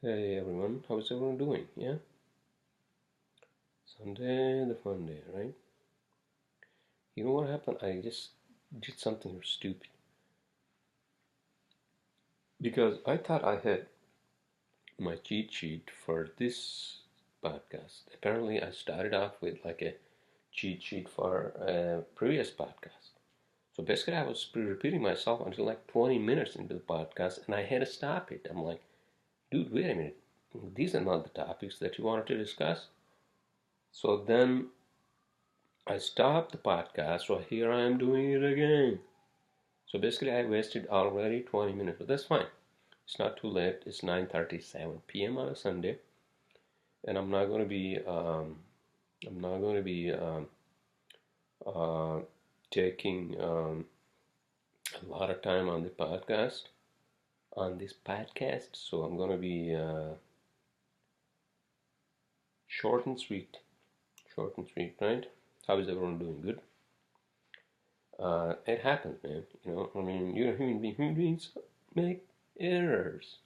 Hey everyone, how's everyone doing? Yeah? Sunday, the fun day, right? You know what happened? I just did something stupid because I thought I had my cheat sheet for this podcast. Apparently, I started off with like a cheat sheet for a previous podcast. So basically, I was repeating myself until like 20 minutes into the podcast and I had to stop it. I'm like, dude, wait a minute. These are not the topics that you wanted to discuss. So then I stopped the podcast, so here I am doing it again. So basically, I wasted already 20 minutes, but that's fine. It's not too late. It's 9:37 p.m. on a Sunday, and I'm not going to be uh, taking a lot of time on the podcast on this podcast. So I'm going to be short and sweet, right? How is everyone doing? Good. It happens, man. I mean, you're human beings make errors.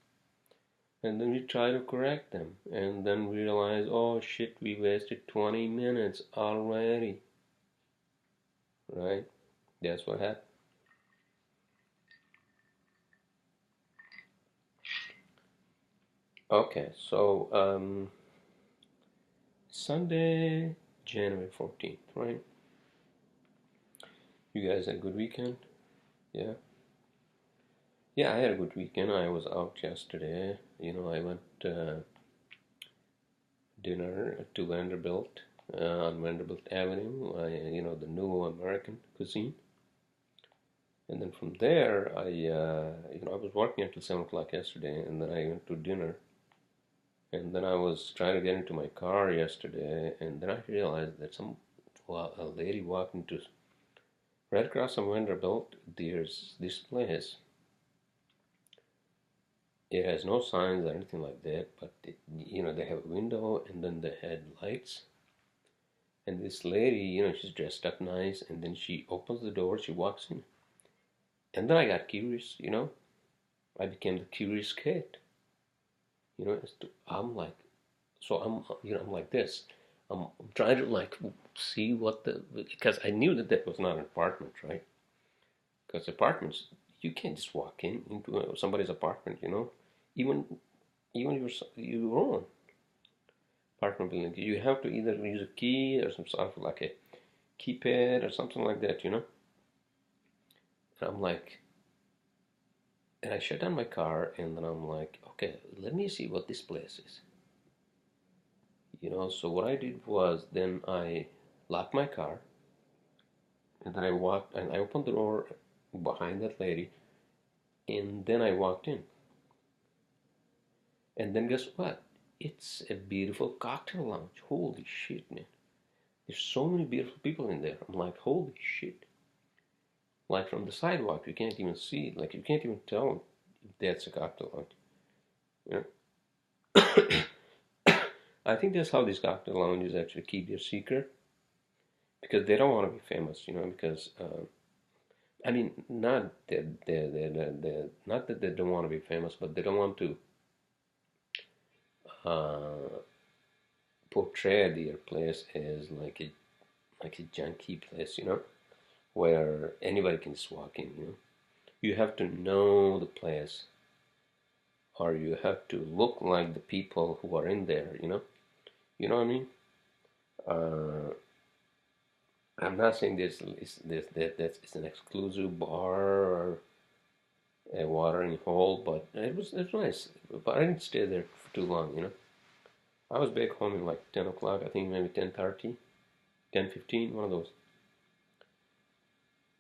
And then we try to correct them. And then we realize, oh shit, we wasted 20 minutes already. Right? That's what happened. Okay, so Sunday, January 14th, right? You guys had a good weekend? Yeah? Yeah, I had a good weekend. I was out yesterday. I went dinner to Vanderbilt on Vanderbilt Avenue. The new American cuisine. And then from there, I was working until 7 o'clock yesterday, and then I went to dinner. And then I was trying to get into my car yesterday, and then I realized that a lady walked into right across from Vanderbilt. There's this place. It has no signs or anything like that, but they have a window, and then they had lights. And this lady, she's dressed up nice, and then she opens the door, she walks in. And then I got curious, I became the curious kid. I'm like, so I'm like this. I'm trying to like see because I knew that was not an apartment, right? Because apartments, you can't just walk into somebody's apartment, even your own apartment building. You have to either use a key or some sort of like a keypad or something like that. And I'm like, and I shut down my car, and then I'm like, okay, let me see what this place is. So what I did was then I locked my car, and then I walked and I opened the door behind that lady, and then I walked in. And then guess what? It's a beautiful cocktail lounge. Holy shit, man. There's so many beautiful people in there. I'm like, holy shit. Like from the sidewalk, you can't even see, like you can't even tell if that's a cocktail lounge. I think that's how these cocktail lounges actually keep their secret because they don't want to be famous, because I mean, not that they don't want to be famous, but they don't want to uh, portray their place as like a junky place, where anybody can just walk in. You have to know the place, or you have to look like the people who are in there. You know what I mean? Uh, I'm not saying that's an exclusive bar or a watering hole, but it's nice. But I didn't stay there for too long. I was back home at like 10 o'clock, I think maybe 10:30, 10:15, one of those.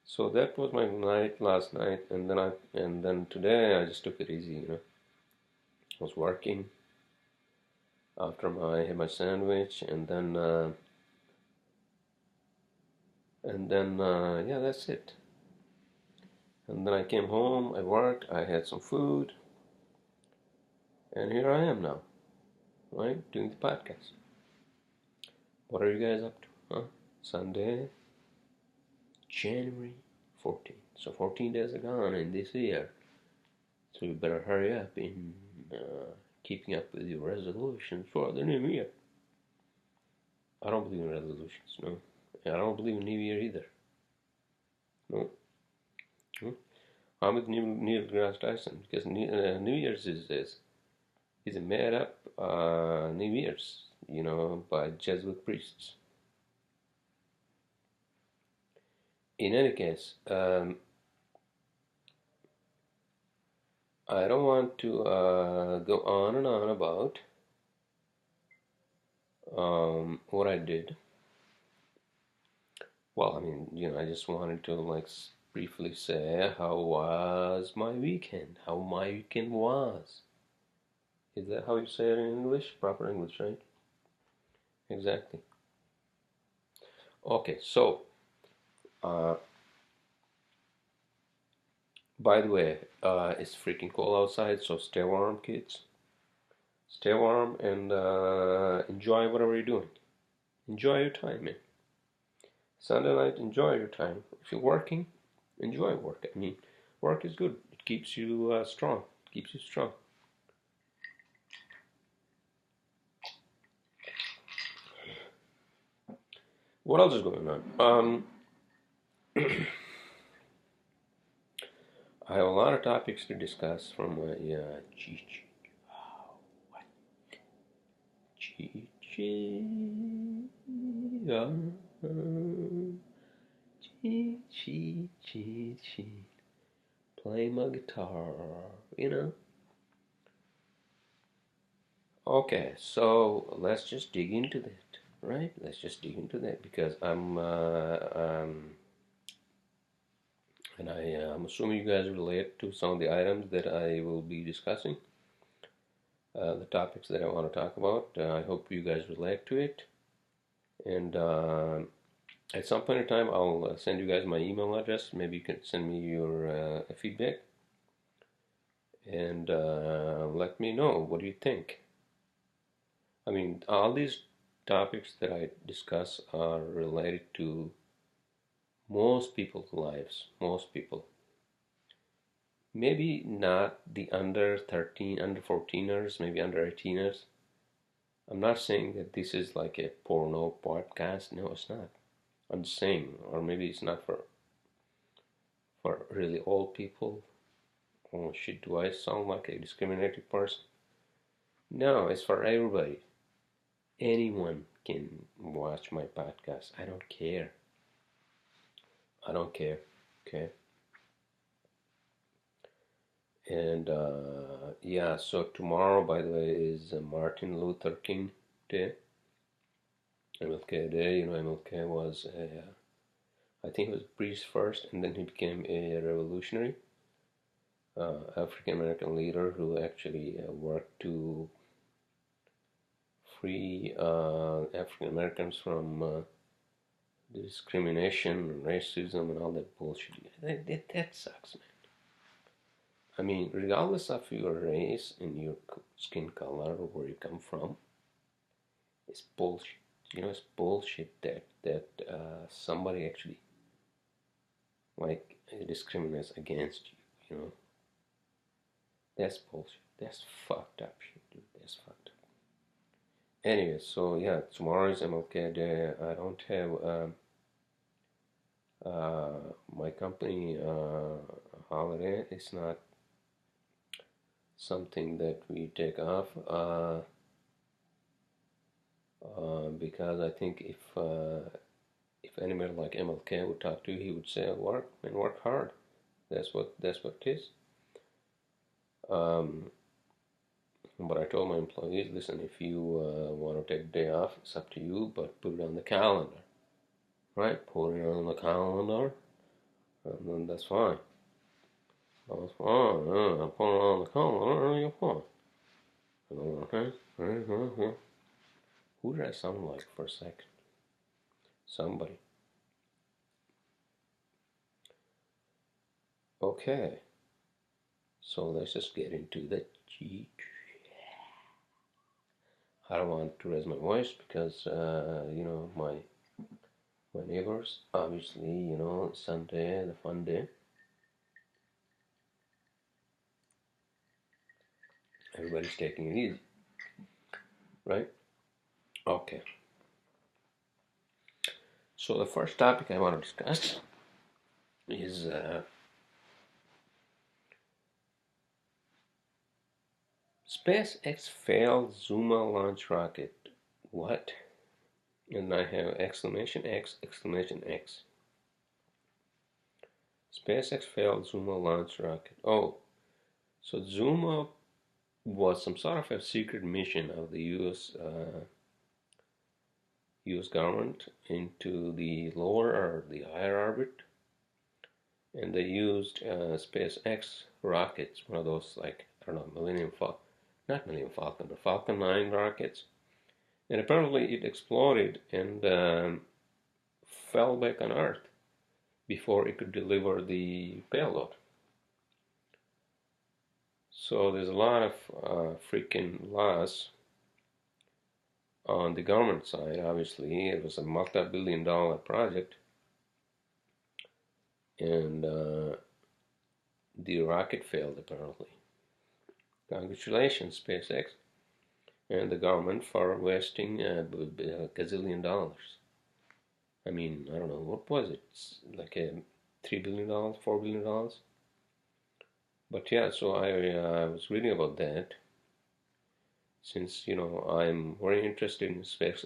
So that was my night last night, and then today I just took it easy. I was working after I had my sandwich, and then yeah, that's it. And then I came home, I worked, I had some food, and here I am now, right, doing the podcast. What are you guys up to, huh? Sunday, January 14th. So 14 days are gone in this year. So you better hurry up and keeping up with your resolutions for the new year. I don't believe in resolutions, no. And I don't believe in New Year either. No. No. I'm with Neil deGrasse Tyson because New Year's is a made up New Year's, by Jesuit priests. In any case, I don't want to go on and on about what I did. Well, I mean, I just wanted to briefly say how was my weekend, how my weekend was. Is that how you say it in English? Proper English, right? Exactly. Okay, so by the way, it's freaking cold outside, so stay warm, kids. Stay warm and enjoy whatever you're doing. Enjoy your time, man. Sunday night, enjoy your time. If you're working, enjoy work. I mean, work is good. It keeps you strong. It keeps you strong. What else is going on? I have a lot of topics to discuss from my cheat sheet. Play my guitar, Okay, so let's just dig into that, right? Let's just dig into that because I'm assuming you guys relate to some of the items that I will be discussing. The topics that I want to talk about. I hope you guys relate to it. And at some point in time, I'll send you guys my email address. Maybe you can send me your feedback. And let me know, what do you think? I mean, all these topics that I discuss are related to most people's lives. Most people. Maybe not the under 13, under 14ers, maybe under 18ers. I'm not saying that this is like a porno podcast. No, it's not. I'm just saying, or maybe it's not for really old people. Oh shit, do I sound like a discriminating person? No, it's for everybody. Anyone can watch my podcast. I don't care. I don't care. Okay. And yeah, so tomorrow, by the way, is Martin Luther King Day. MLK Day. MLK was I think he was a priest first, and then he became a revolutionary African American leader who actually worked to free African Americans from discrimination and racism and all that bullshit. That sucks, man. I mean, regardless of your race and your skin color or where you come from, it's bullshit. It's bullshit that somebody actually discriminates against you. That's bullshit. That's fucked up shit, dude. That's fucked up. Anyway, so yeah, tomorrow is MLK Day. I don't have my company holiday. It's not something that we take off because I think if anybody like MLK would talk to you, he would say work and work hard. That's what it is. But I told my employees, listen, if you want to take a day off, it's up to you, but put it on the calendar, right? Put it on the calendar, and then that's fine. That's fine. I put it on the calendar, and you're fine. Okay? Who did I sound like for a second? Somebody. Okay. So let's just get into the cheat. I don't want to raise my voice because, my neighbors, obviously, Sunday, the fun day. Everybody's taking it easy, right? Okay. So the first topic I want to discuss is SpaceX failed Zuma launch rocket. What? And I have exclamation X, exclamation X. SpaceX failed Zuma launch rocket. Oh, so Zuma was some sort of a secret mission of the U.S. government into the lower or the higher orbit, and they used SpaceX rockets, one of those, like, I don't know, not Millennium Falcon, but Falcon 9 rockets, and apparently it exploded and fell back on Earth before it could deliver the payload. So there's a lot of freaking loss on the government side. Obviously, it was a multi-billion-dollar project, and the rocket failed apparently. Congratulations, SpaceX and the government, for wasting a gazillion dollars. I mean, I don't know, what was it? Like a $3 billion, $4 billion? But yeah, so I was reading about that, since, you know, I'm very interested in space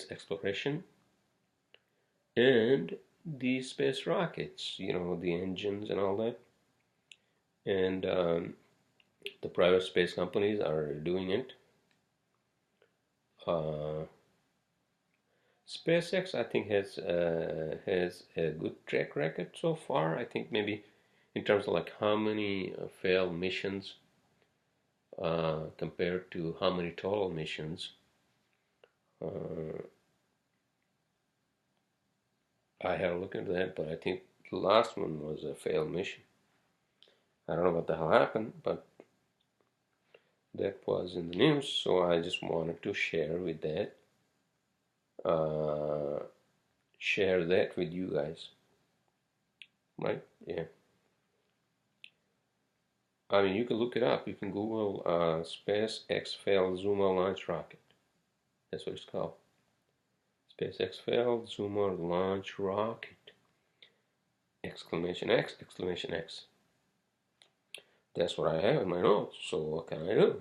exploration and the space rockets, you know, the engines and all that. And the private space companies are doing it. SpaceX, I think, has a good track record so far. I think maybe in terms of like how many failed missions compared to how many total missions. I had a look into that, but I think the last one was a failed mission. I don't know what the hell happened, but that was in the news, so I just wanted to share with that. Share that with you guys, right? Yeah. I mean, you can look it up. You can Google SpaceX failed Zuma launch rocket. That's what it's called. SpaceX failed Zuma launch rocket. Exclamation X, exclamation X. That's what I have in my notes. So what can I do?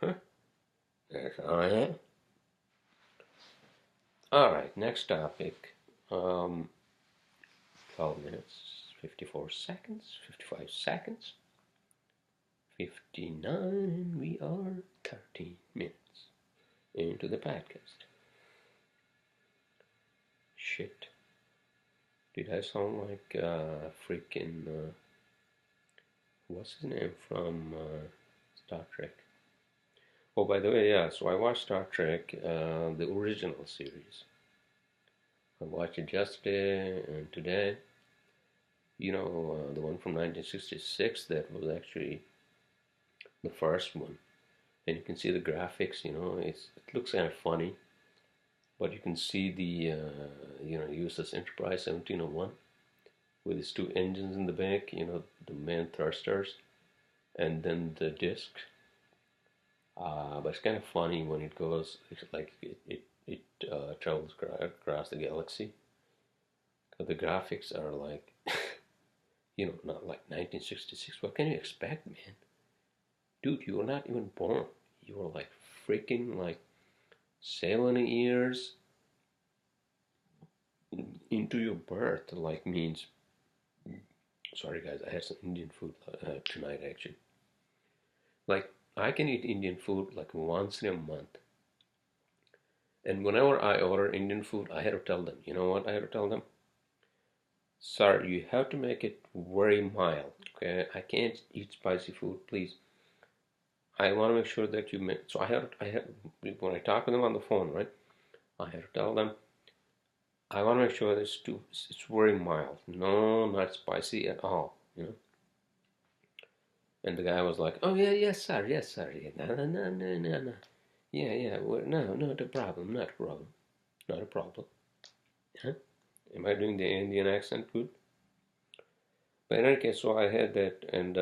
Huh? That's all I have. All right, next topic. 12 minutes, 54 seconds, 55 seconds, 59. We are 13 minutes into the podcast. Shit. Did I sound like freaking what's his name from Star Trek? Oh, by the way, yeah, so I watched Star Trek, the original series. I watched it yesterday and today. You know, the one from 1966, that was actually the first one. And you can see the graphics, you know, it looks kind of funny. But you can see the, you know, USS Enterprise 1701 with its two engines in the back, you know, the main thrusters, and then the disc. But it's kind of funny when it goes, it's like it travels across the galaxy. The graphics are like, you know, not like 1966. What can you expect, man? Dude, you were not even born. You were like freaking like 7 years into your birth. Like means, sorry guys, I had some Indian food tonight actually. Like, I can eat Indian food like once in a month. And whenever I order Indian food, I had to tell them, you know what I had to tell them? Sir, you have to make it very mild, okay? I can't eat spicy food, please. I want to make sure that you make, so I had, when I talk to them on the phone, right? I had to tell them, I want to make sure that it's very mild. No, not spicy at all, you know? And the guy was like, oh, yeah, yes, sir, yes, sir. Yeah, no. Yeah, no, not a problem, not a problem. Not a problem. Huh? Am I doing the Indian accent good? But in any case, so I had that, and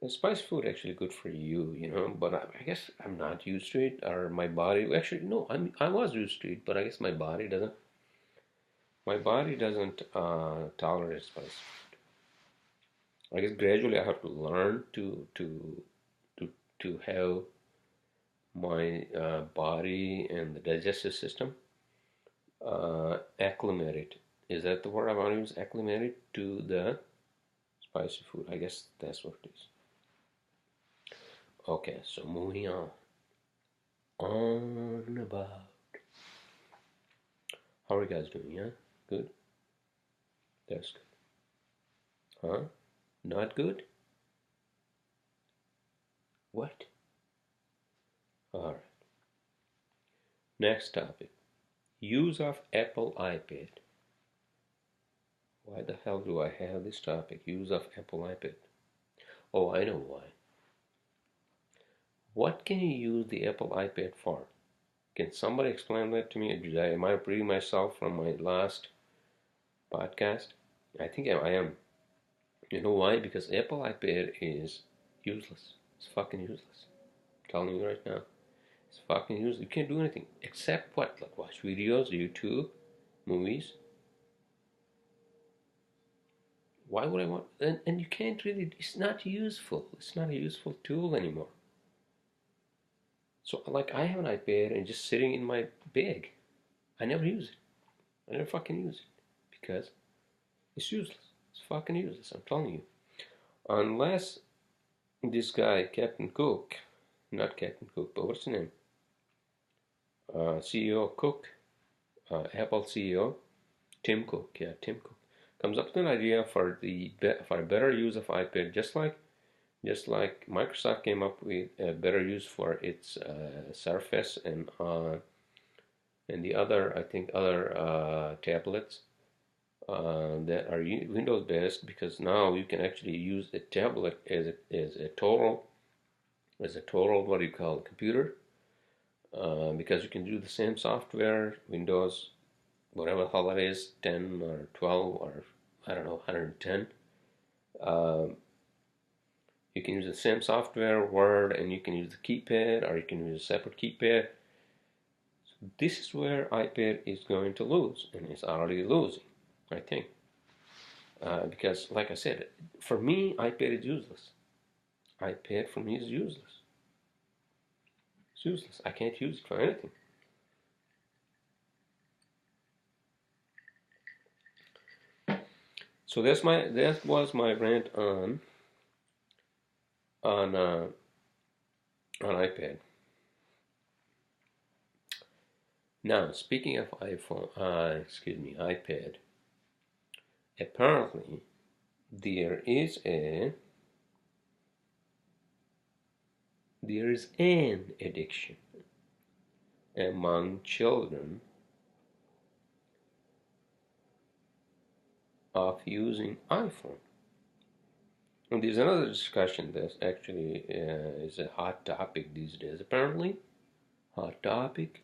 Spicy food actually good for you, you know, but I guess I'm not used to it, or my body. Actually, no, I was used to it, but I guess my body doesn't. My body doesn't tolerate spicy food. I guess gradually I have to learn to to have my body and the digestive system acclimated. Is that the word I want to use? Acclimated to the spicy food. I guess that's what it is. Okay, so moving on. On and about. How are you guys doing? Yeah? Good? That's good. Huh? Not good? What? Alright. Next topic. Use of Apple iPad. Why the hell do I have this topic? Use of Apple iPad. Oh, I know why. What can you use the Apple iPad for? Can somebody explain that to me? Am I repeating myself from my last podcast? I think I am. You know why? Because Apple iPad is useless. It's fucking useless. I'm telling you right now. It's fucking useless. You can't do anything except what? Like watch videos, YouTube, movies. Why would I want? And you can't really. It's not useful. It's not a useful tool anymore. So like I have an iPad and just sitting in my bag. I never use it. I never fucking use it because it's useless. It's fucking useless. I'm telling you. Unless this guy, Captain Cook, not Captain Cook, but what's his name? CEO Cook, Apple CEO, Tim Cook, yeah, Tim Cook, comes up with an idea for a better use of iPad, just like Microsoft came up with a better use for its Surface and the other, I think, other tablets that are Windows based, because now you can actually use a tablet as a total what do you call it, computer, because you can do the same software, Windows, whatever the hell it is, 10 or 12 or I don't know, 110. You can use the same software, Word, and you can use the keypad, or you can use a separate keypad. So this is where iPad is going to lose, and it's already losing, I think. Because, like I said, for me, iPad is useless. iPad for me is useless. It's useless. I can't use it for anything. So that was my rant on iPad. Now, speaking of iPad. Apparently, there is an addiction among children of using iPhone. And there's another discussion that actually is a hot topic these days. Apparently, hot topic.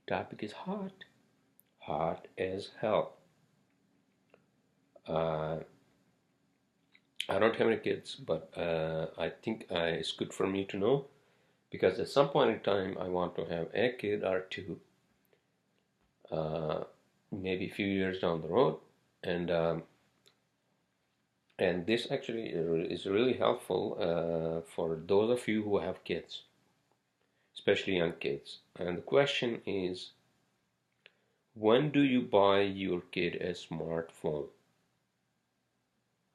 Topic is hot as hell. I don't have any kids, but I think it's good for me to know, because at some point in time I want to have a kid or two, maybe a few years down the road, and this actually is really helpful for those of you who have kids, especially young kids. And the question is, when do you buy your kid a smartphone?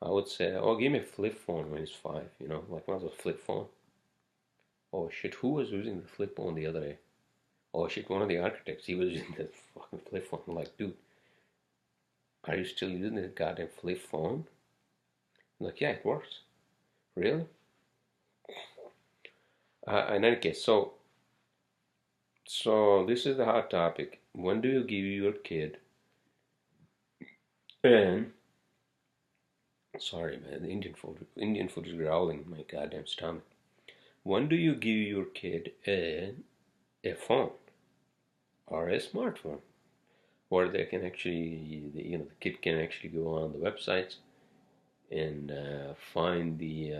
I would say, oh, give me a flip phone when he's 5, like one of those flip phone. Oh shit, who was using the flip phone the other day? Oh shit, one of the architects, he was using the fucking flip phone. I'm like, dude, are you still using this goddamn flip phone? I'm like, yeah, it works. Really? In any case, so this is the hot topic. When do you give your kid, and sorry man, the Indian food is growling in my goddamn stomach. When do you give your kid a phone or a smartphone where they can actually, the kid can actually go on the websites and find the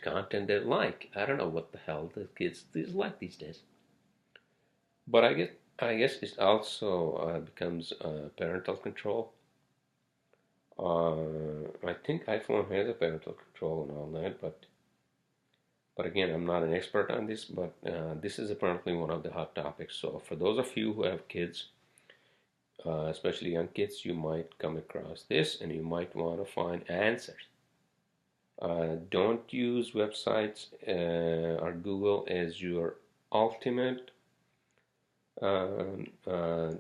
content they like. I don't know what the hell the kids like these days. But I guess it also becomes parental control. I think iPhone has a parental control and all that, but again, I'm not an expert on this. But this is apparently one of the hot topics. So for those of you who have kids, especially young kids, you might come across this and you might want to find answers. Don't use websites or Google as your ultimate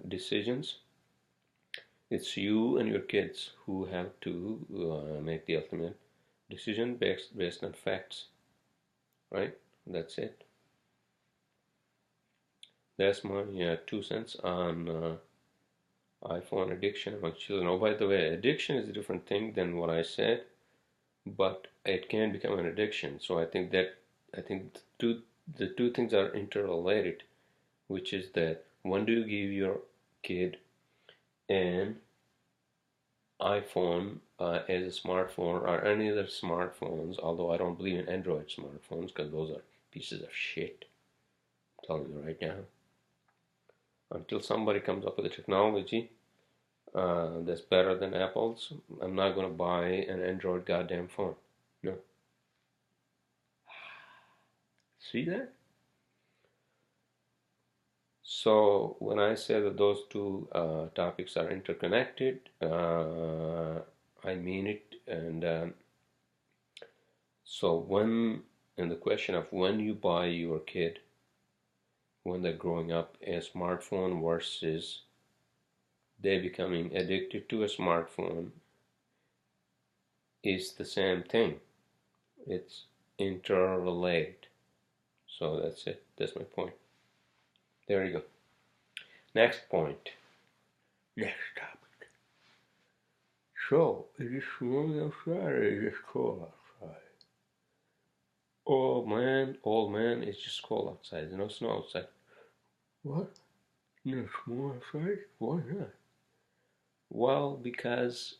decisions. It's you and your kids who have to make the ultimate decision based on facts, right? That's it. That's my 2 cents on iPhone addiction among children. Oh, by the way, addiction is a different thing than what I said, but it can become an addiction. So I think the two things are interrelated, which is that when do you give your kid an iPhone as a smartphone or any other smartphones, although I don't believe in Android smartphones because those are pieces of shit. I'm telling you right now. Until somebody comes up with a technology that's better than Apple's, I'm not going to buy an Android goddamn phone. No. See that? So when I say that those two topics are interconnected, I mean it. And so and the question of when you buy your kid, when they're growing up, a smartphone versus they becoming addicted to a smartphone is the same thing. It's interrelated. So that's it. That's my point. There you go. Next point. Next topic. So, is it snowing outside or is it cold outside? Oh man, it's just cold outside. There's no snow outside. What? No snow outside? Why not? Well, because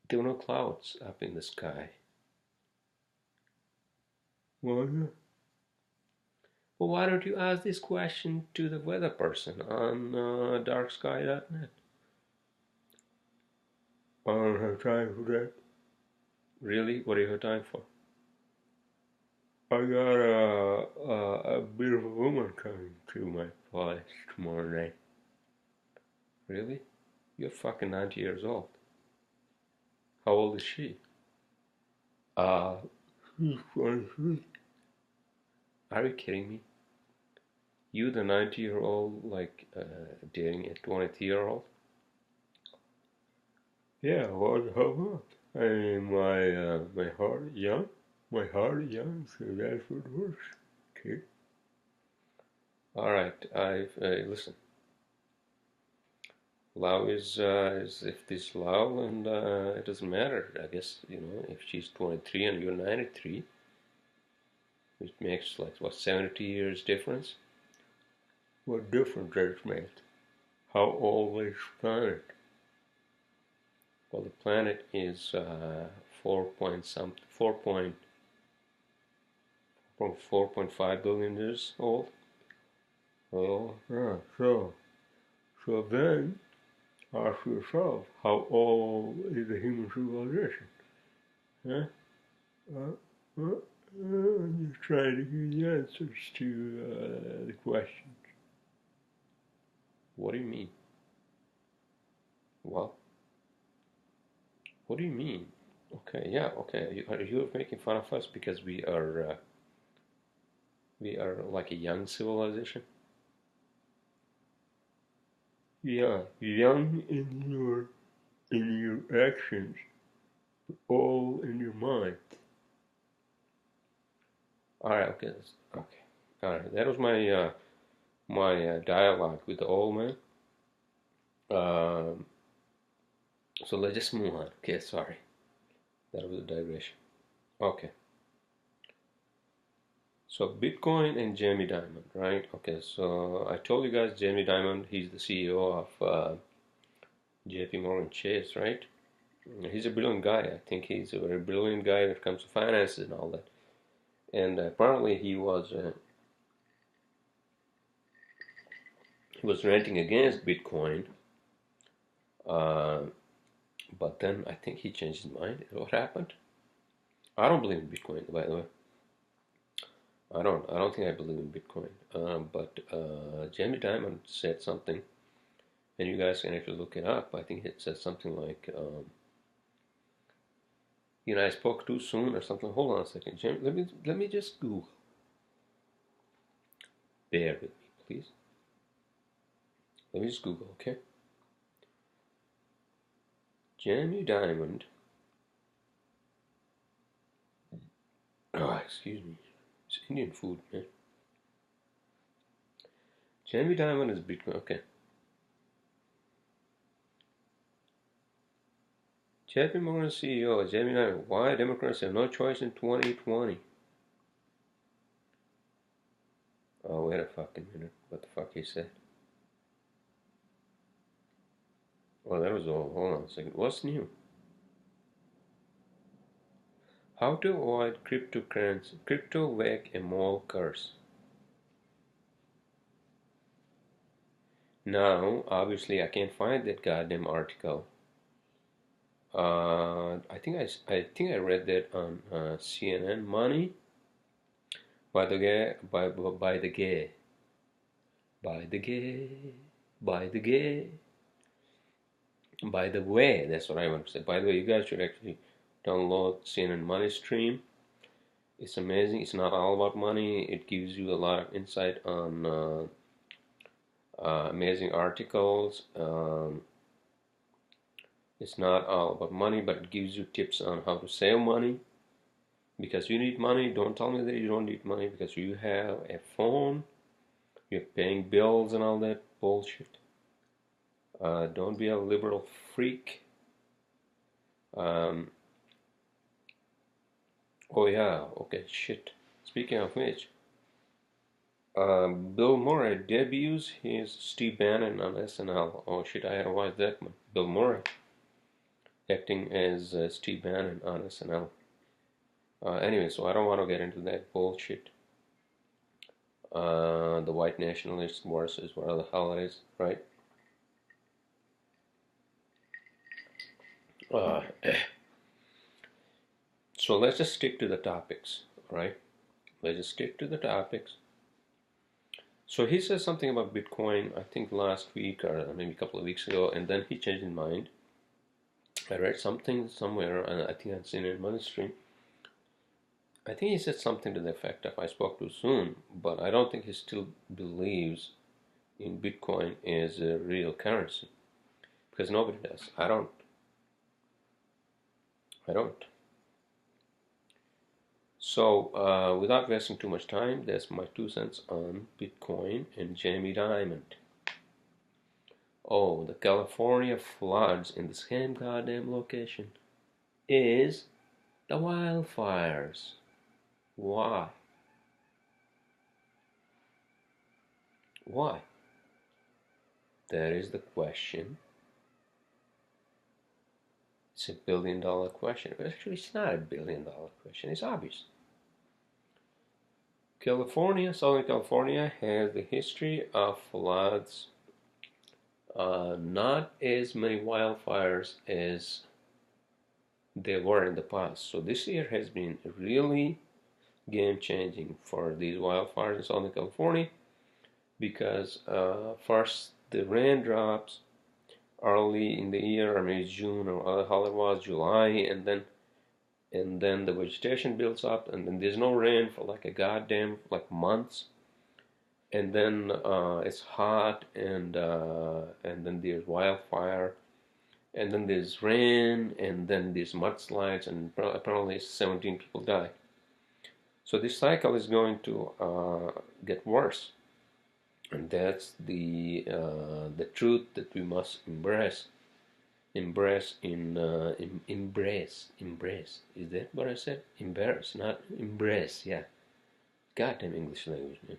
there are no clouds up in the sky. Why not? Well, why don't you ask this question to the weather person on darksky.net? I don't have time for that. Really? What do you have time for? I got a bit of a woman coming to my place tomorrow night. Really? You're fucking 90 years old. How old is she? She's 23. Are you kidding me? You, the 90-year-old, like dating a 23-year-old? Yeah, what? How about? I mean, my heart is young. My heart is young, so that's what works. Okay. All right. Listen. Love is if this love, and it doesn't matter. I guess if she's 23 and you're 93, it makes like what 70 years difference. What difference does it make? How old is the planet? Well, the planet is 4.5 billion years old. Oh, yeah. So then, ask yourself, how old is the human civilization? Huh? I'm just trying to give you answers to the questions. What do you mean? Well, what do you mean? Okay, yeah, okay. You're making fun of us because we are like a young civilization. Yeah, young in your actions, old in your mind. All right, okay, all right. That was my dialogue with the old man. So let's just move on. Okay, sorry, that was a digression. Okay. So Bitcoin and Jamie Dimon, right? Okay, so I told you guys Jamie Dimon, he's the CEO of JP Morgan Chase, right? He's a brilliant guy. I think he's a very brilliant guy when it comes to finances and all that. And apparently he was ranting against Bitcoin, uh, but then I think he changed his mind. What happened? I don't believe in Bitcoin, by the way. I don't think I believe in Bitcoin. But Jamie Dimon said something, and you guys can actually look it up. I think it said something like, I spoke too soon or something. Hold on a second, Jamie. Let me just Google. Bear with me, please. Let me just Google, okay? Jamie Dimon. Oh, excuse me. It's Indian food, man. Jamie Dimon is Bitcoin. Okay. JP Morgan CEO, Jamie Dimon. Why Democrats have no choice in 2020? Oh, wait a fucking minute. What the fuck he said? Oh, that was all. Hold on a second. What's new? How to avoid cryptocurrency. Crypto whack-a-mole curse. Now, obviously, I can't find that goddamn article. I think I read that on CNN. Money by the gay, by the gay, by the gay, by the gay. By the way, that's what I want to say. By the way, you guys should actually download CNN Money Stream. It's amazing. It's not all about money. It gives you a lot of insight on amazing articles. It's not all about money, but it gives you tips on how to save money. Because you need money, don't tell me that you don't need money because you have a phone, you're paying bills and all that bullshit. Don't be a liberal freak. Oh yeah, okay, shit. Speaking of which, Bill Murray debuts his Steve Bannon on SNL. Oh shit, I had to watch that one. Bill Murray acting as Steve Bannon on SNL. Anyway, so I don't want to get into that bullshit. The white nationalists versus whatever the hell it is, right? So let's just stick to the topics, right? Let's just stick to the topics. So he says something about Bitcoin, I think last week or maybe a couple of weeks ago, and then he changed his mind. I read something somewhere, and I think I'd seen it in Money Stream. I think he said something to the effect of I spoke too soon, but I don't think he still believes in Bitcoin as a real currency. Because nobody does. I don't. So, without wasting too much time, that's my 2 cents on Bitcoin and Jamie Dimon. Oh, the California floods in the same goddamn location is the wildfires. Why? Why? That is the question. It's $1 billion question. Actually, it's not $1 billion question. It's obvious. California, Southern California, has the history of floods. Not as many wildfires as there were in the past. So this year has been really game-changing for these wildfires in Southern California because first the raindrops early in the year, or maybe June or how it was, July, and then the vegetation builds up, and then there's no rain for like a goddamn like months, and then it's hot, and then there's wildfire, and then there's rain, and then there's mudslides, and apparently 17 people die. So this cycle is going to get worse, and that's the truth that we must embrace. Embrace. Is that what I said? Embarrass, not embrace. Yeah, goddamn English language, man.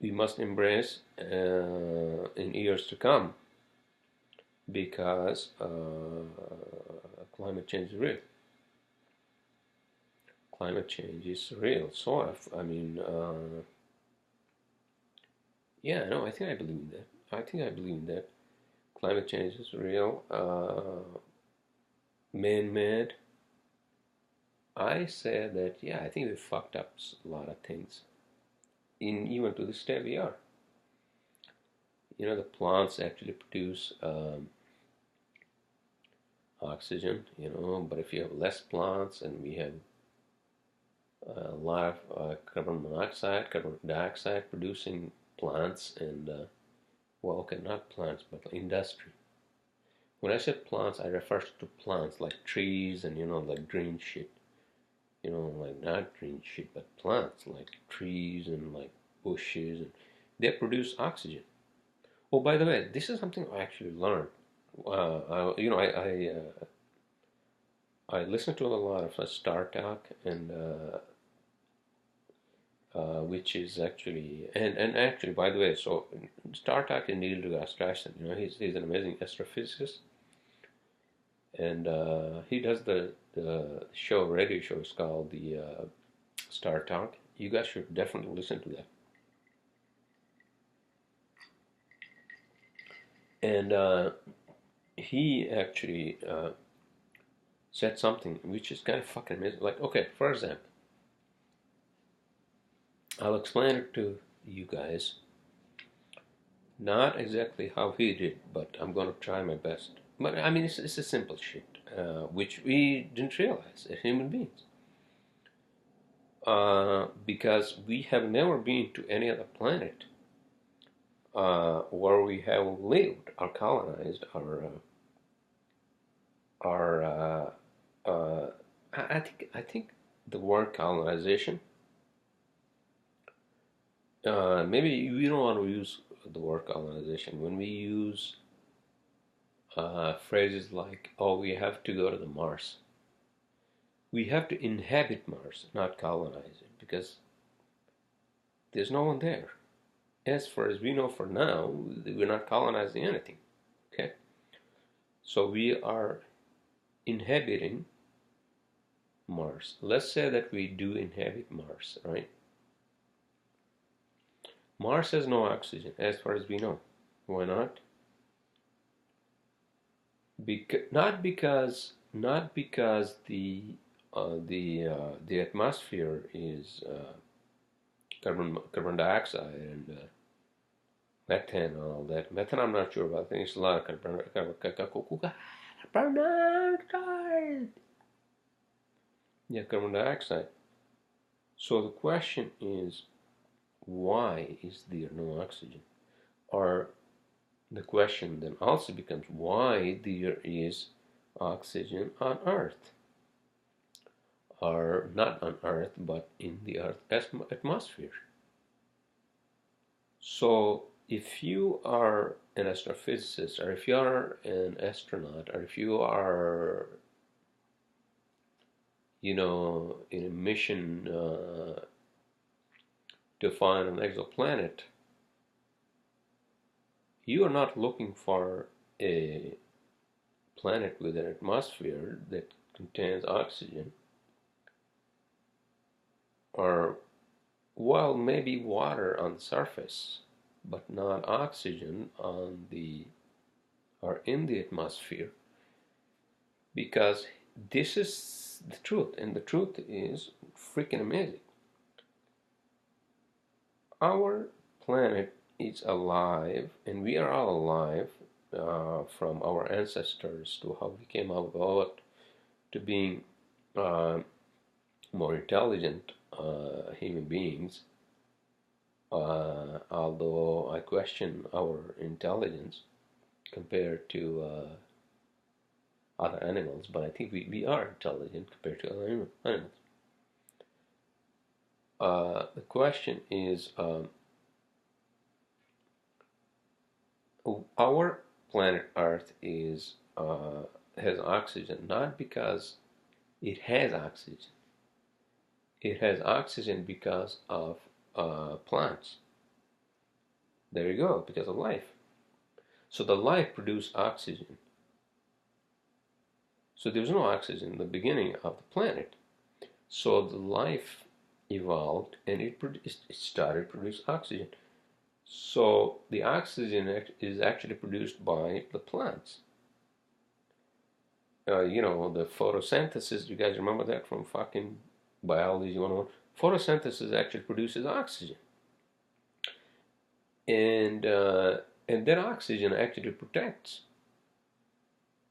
We must embrace in years to come because climate change is real. Climate change is real, sort of. I mean, yeah, no, I think I believe in that. I think I believe in that. Climate change is real, man-made. I say that, yeah, I think we fucked up a lot of things. Even to this day, we are. The plants actually produce oxygen, but if you have less plants and we have a lot of carbon monoxide, carbon dioxide producing plants and, well, okay, not plants, but industry. When I said plants, I refer to plants like trees and, like green shit. Like not green shit, but plants like trees and like bushes, and they produce oxygen. Oh, by the way, this is something I actually learned. I listen to a lot of Star Talk, and which is actually and actually, by the way, so Star Talk is Neil deGrasse Tyson. He's an amazing astrophysicist, and he does the radio show is called the Star Talk. You guys should definitely listen to that. And he actually said something which is kind of fucking amazing. Like, okay, for example, I'll explain it to you guys. Not exactly how he did, but I'm going to try my best. But I mean, it's a simple shit, which we didn't realize as human beings. Because we have never been to any other planet where we have lived or colonized or I think the word colonization. Maybe we don't want to use the word colonization when we use phrases like, "Oh, we have to go to the Mars." We have to inhabit Mars, not colonize it, because there's no one there. As far as we know for now, we're not colonizing anything. Okay? So we are inhabiting Mars. Let's say that we do inhabit Mars, right? Mars has no oxygen, as far as we know. Why not? Not because the atmosphere is carbon dioxide and methane and all that. Methane, I'm not sure about. I think it's a lot of carbon dioxide. Yeah, carbon dioxide. So the question is, why is there no oxygen? Or the question then also becomes, why there is oxygen on Earth? Or not on Earth, but in the Earth's atmosphere. So if you are an astrophysicist, or if you are an astronaut, or if you are, in a mission to find an exoplanet, you are not looking for a planet with an atmosphere that contains oxygen, or, well, maybe water on the surface, but not oxygen on the or in the atmosphere, because this is the truth, and the truth is freaking amazing. Our planet is alive, and we are all alive from our ancestors to how we came about to being more intelligent human beings, although I question our intelligence compared to other animals, but I think we are intelligent compared to other animals. The question is, our planet Earth has oxygen not because it has oxygen. It has oxygen because of plants. There you go, because of life. So the life produced oxygen. So there was no oxygen in the beginning of the planet. So the life evolved and it started to produce oxygen. So the oxygen is actually produced by the plants. You know, the photosynthesis, you guys remember that from fucking biology 101? Photosynthesis actually produces oxygen. And that oxygen actually protects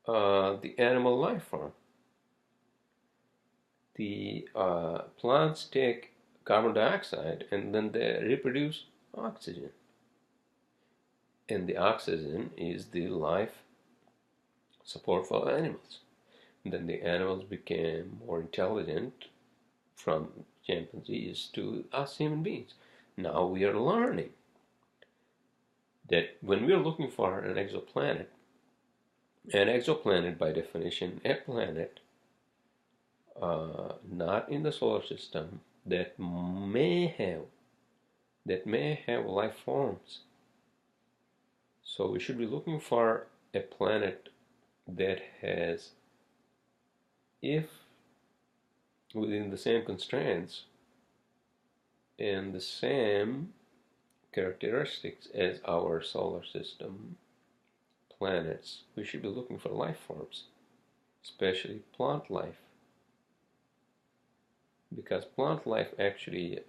the animal life form. The plants take carbon dioxide and then they reproduce oxygen. And the oxygen is the life support for animals. And then the animals became more intelligent from chimpanzees to us human beings. Now we are learning that when we are looking for an exoplanet by definition, a planet not in the solar system that may have life forms. So we should be looking for a planet that has, if within the same constraints and the same characteristics as our solar system planets, we should be looking for life forms, especially plant life. Because plant life actually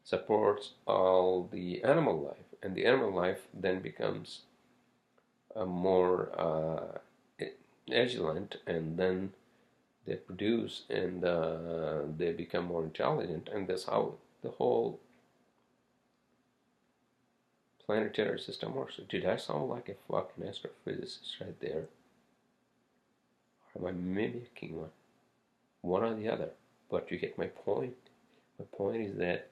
supports all the animal life, and the animal life then becomes more agilent, and then they produce and they become more intelligent, and that's how the whole planetary system works. Did I sound like a fucking astrophysicist right there? Or am I mimicking one? One or the other. But you get my point. My point is that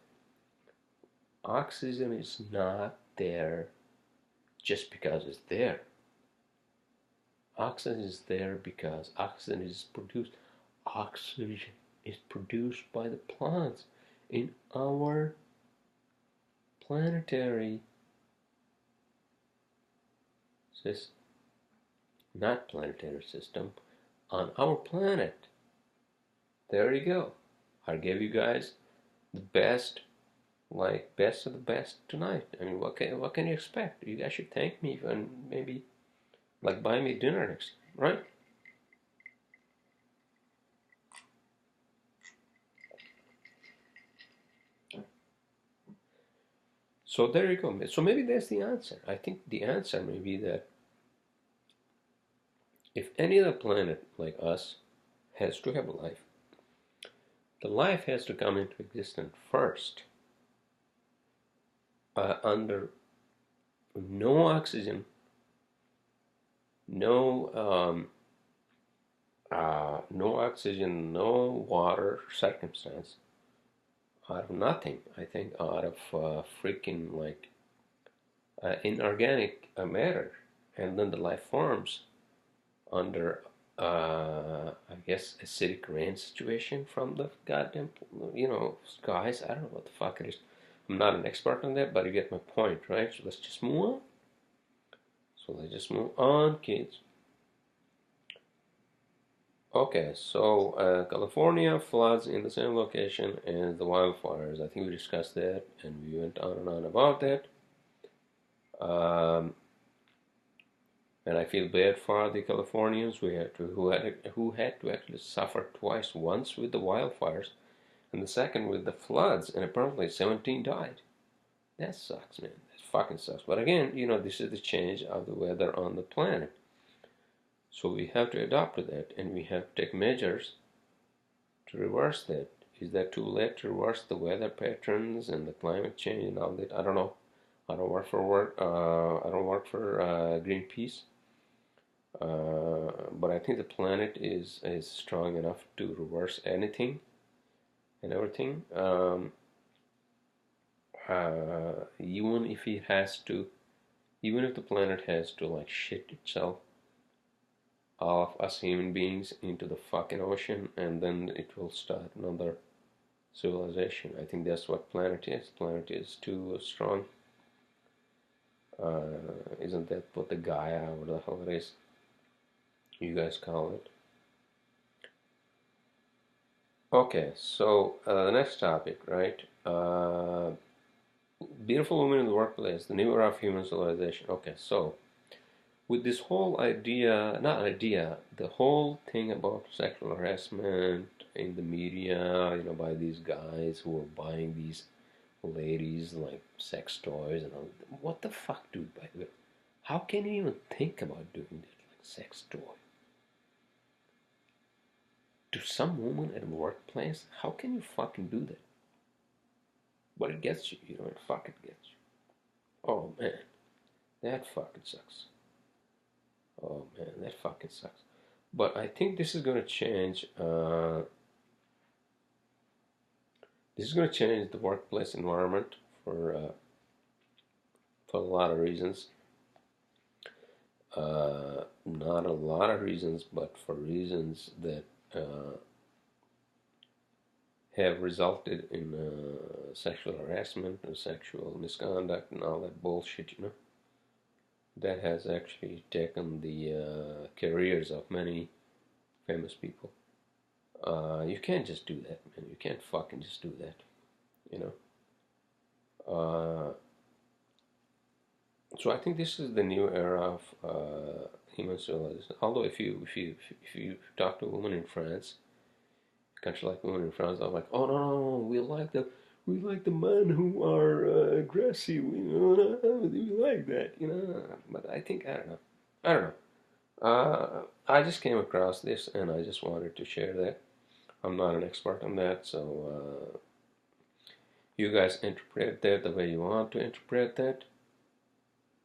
oxygen is not there just because it's there. Oxygen is there because oxygen is produced. Oxygen is produced by the plants in our planetary system. Not planetary system, on our planet. There you go. I gave you guys the best, like best of the best tonight. I mean, what can you expect? You guys should thank me and maybe like buy me dinner next, right? So there you go. So maybe that's the answer. I think the answer may be that if any other planet like us has to have a life, the life has to come into existence first under no oxygen, no no water circumstance, out of nothing. I think out of freaking like inorganic matter, and then the life forms under I guess acidic rain situation from the goddamn skies. I don't know what the fuck it is. I'm not an expert on that, but you get my point, right? So let's just move on. Kids. Okay, so California floods in the same location as the wildfires. I think we discussed that, and we went on and on about that. And I feel bad for the Californians who had to actually suffer twice. Once with the wildfires, and the second with the floods, and apparently 17 died. That sucks, man. That fucking sucks. But again, this is the change of the weather on the planet. So we have to adapt to that, and we have to take measures to reverse that. Is that too late to reverse the weather patterns and the climate change and all that? I don't know. I don't work for Greenpeace. But I think the planet is strong enough to reverse anything and everything. Even if the planet has to like shit itself of us human beings into the fucking ocean, and then it will start another civilization. I think that's what planet is. Planet is too strong. Isn't that what the Gaia or the hell it is you guys call it? Okay, so the next topic, right? Beautiful women in the workplace, the new era of human civilization. Okay, so with this whole idea, not idea, the whole thing about sexual harassment in the media, by these guys who are buying these ladies like sex toys and all. What the fuck, dude? By the way, how can you even think about doing that, like sex toy? To some woman at a workplace, how can you fucking do that? But it gets you, it fucking gets you. Oh man, that fucking sucks. Oh man, that fucking sucks. But I think this is gonna change. This is gonna change the workplace environment for a lot of reasons. Not a lot of reasons, but for reasons that have resulted in sexual harassment and sexual misconduct and all that bullshit, that has actually taken the careers of many famous people. You can't just do that, man. You can't fucking just do that, you know. So I think this is the new era of human civilization. Although if you talk to a woman in France, country like women in France, are like, oh no, we like the men who are aggressive. We like that, But I think I don't know. I just came across this and I just wanted to share that. I'm not an expert on that, so you guys interpret that the way you want to interpret that,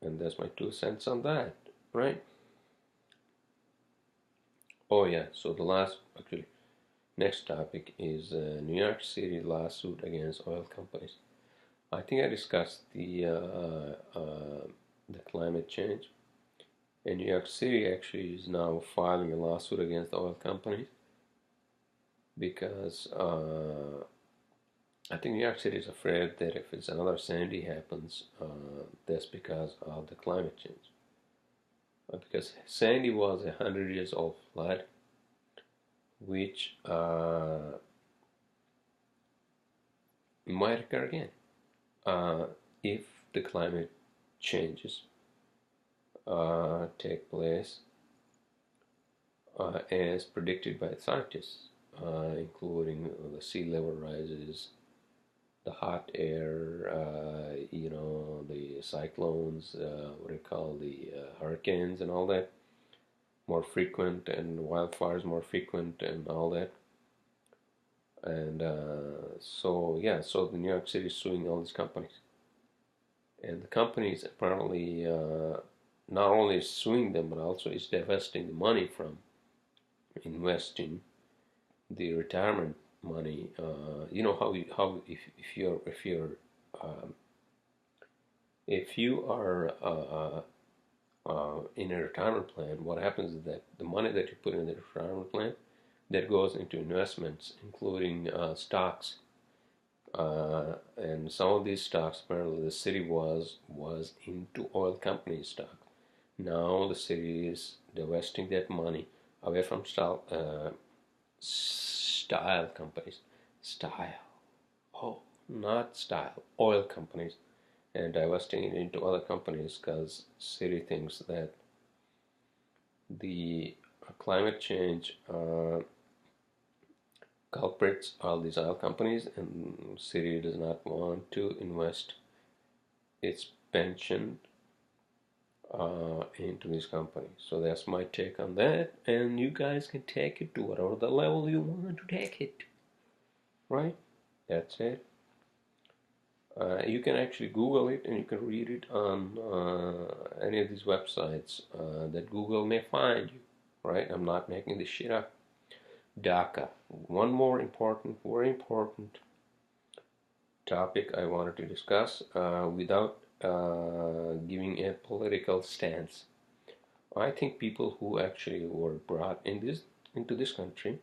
and that's my 2 cents on that, right? Oh yeah. So next topic is New York City lawsuit against oil companies. I think I discussed the climate change, and New York City actually is now filing a lawsuit against oil companies because I think New York City is afraid that if it's another Sandy happens, that's because of the climate change. Because Sandy was 100 years old flood, which might occur again if the climate changes take place as predicted by scientists, including the sea level rises, the hot air, the cyclones, what do you call the hurricanes and all that, more frequent, and wildfires more frequent and all that. And so the New York City is suing all these companies, and the companies apparently not only is suing them but also is divesting the money from investing the retirement money. You know how if you are in a retirement plan, what happens is that the money that you put in the retirement plan that goes into investments, including stocks, and some of these stocks, apparently the city was into oil company stock. Now the city is divesting that money away from style companies. Style. Oh, not style. Oil companies. And divesting it into other companies because city thinks that the climate change culprits all these oil companies, and city does not want to invest its pension into these companies. So that's my take on that, and you guys can take it to whatever the level you want to take it. Right? That's it. You can actually Google it and you can read it on any of these websites that Google may find you. Right? I'm not making this shit up. DACA. One more important, very important topic I wanted to discuss without giving a political stance. I think people who actually were brought into this country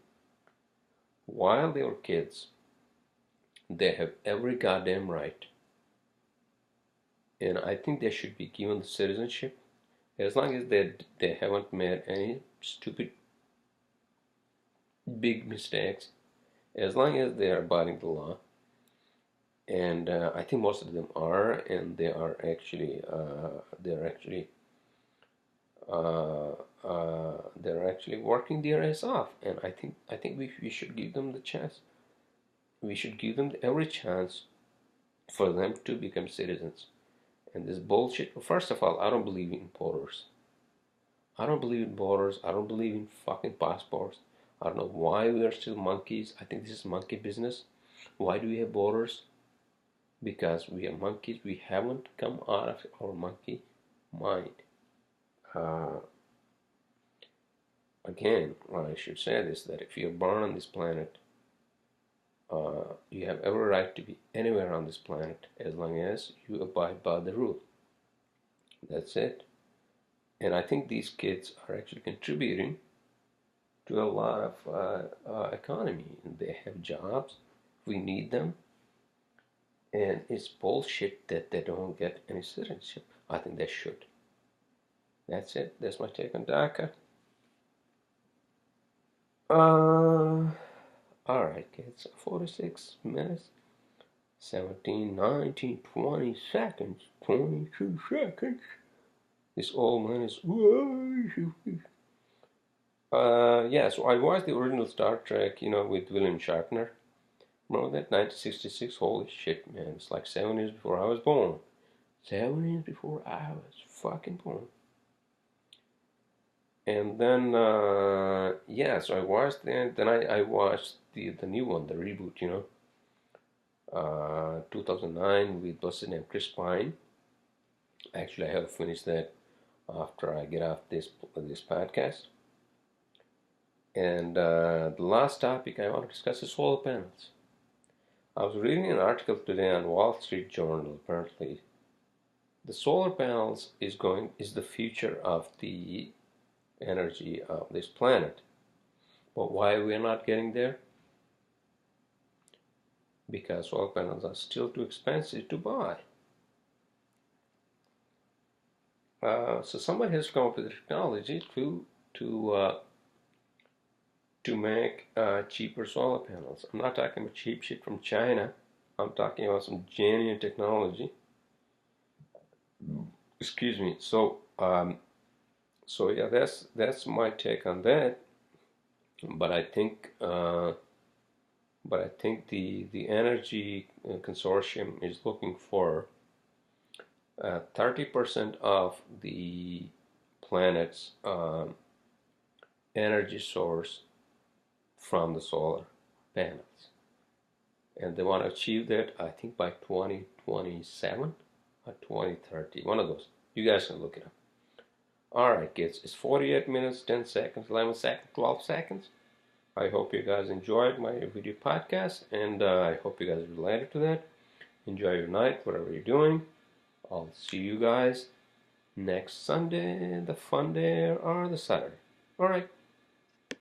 while they were kids, they have every goddamn right and I think they should be given the citizenship as long as they haven't made any stupid big mistakes, as long as they are abiding the law. And I think most of them are, and they're actually working their ass off. And I think we should give them the chance. We should give them every chance for them to become citizens. And this bullshit. First of all, I don't believe in borders. I don't believe in borders. I don't believe in fucking passports. I don't know why we are still monkeys. I think this is monkey business. Why do we have borders? Because we are monkeys. We haven't come out of our monkey mind. Again, well, I should say this, that if you're born on this planet, you have every right to be anywhere on this planet as long as you abide by the rule. That's it. And I think these kids are actually contributing to a lot of economy. They have jobs. We need them. And it's bullshit that they don't get any citizenship. I think they should. That's it. That's my take on DACA. Alright, kids. 46 minutes. 17, 19, 20 seconds. 22 seconds. This old man is... yeah, so I watched the original Star Trek, with William Shatner. Remember that? 1966? Holy shit, man. It's like 7 years before I was born. 7 years before I was fucking born. And then, yeah, so I watched that. Then I watched the new one, the reboot, 2009 with what's his name, Chris Pine. Actually, I have finished that after I get off this podcast. And the last topic I want to discuss is solar panels. I was reading an article today on Wall Street Journal. Apparently, the solar panels is the future of the energy of this planet. But why we're not getting there? Because solar panels are still too expensive to buy. So somebody has come up with the technology to make cheaper solar panels. I'm not talking about cheap shit from China. I'm talking about some genuine technology. Excuse me. So yeah, that's my take on that. But I think the energy consortium is looking for 30% of the planet's energy source from the solar panels, and they want to achieve that, I think, by 2027 or 2030, one of those. You guys can look it up. Alright, kids, it's 48 minutes, 10 seconds, 11 seconds, 12 seconds. I hope you guys enjoyed my video podcast, and I hope you guys related to that. Enjoy your night, whatever you're doing. I'll see you guys next Sunday, the fun day, or the Saturday. Alright.